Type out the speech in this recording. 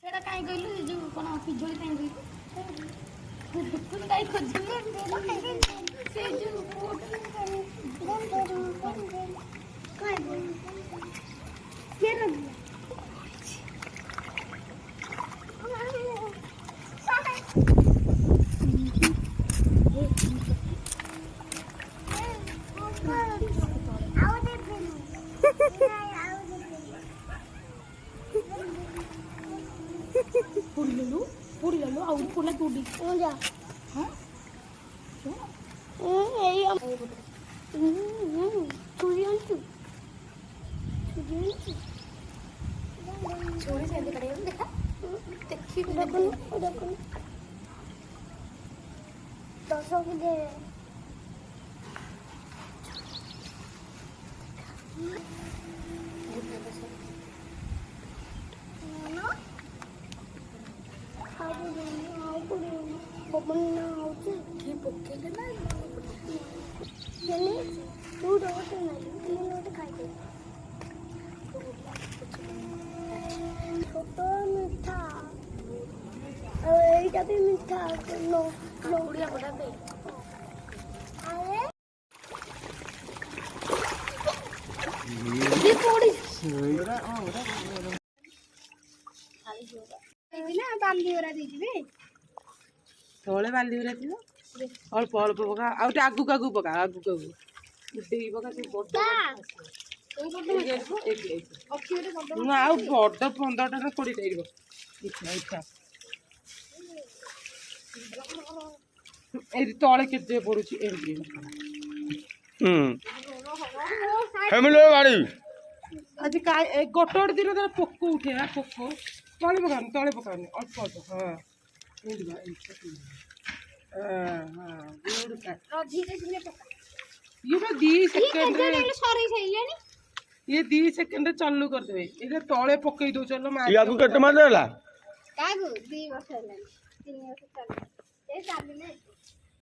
ସେଟା କାଇଁ କହିଲୁ ଏ ଯୋଉ କଣ ପିଜୁଳି କାଇଁ କହିଲୁ ତୁ କାଇଁ ଖୋଜିଲୁ ସେ ଯୋଉ Puri lalu aur pula tudi. Enggak. Hah? Iya. Tujuan tu. छोड़ी से ऐसे करेगा देखा देखी Udah pun. Tosok deh. की पक्के लेना Jadi, tu dah betul lagi. Ini nanti kaya. Foto minta. Ini tapi minta. No. Odia बड़ा पे Aye. ये थोड़ी ना बांधी वाला दीजिए तले बाली गुरा थी अल्प अल्प पका आउटे आगु आगु पका आगु आगु देई पका से बड़ ना आउ बड़ 15टा ना 20टा इरबो इच्छा इच्छा ए तले केते पडुची ए फैमिली गाड़ी आज का गोटे गोटे दिन तर पोक उठे ना पोक तले पकाने अल्प अल्प हाँ ये तो 2 सेकंड रे ये 2 सेकंड रे चालू कर देबे इधर तळे पकई दो चलो मार या को कट मार देला कागु 2 वर्ष होला 3 वर्ष चल ए चालू नै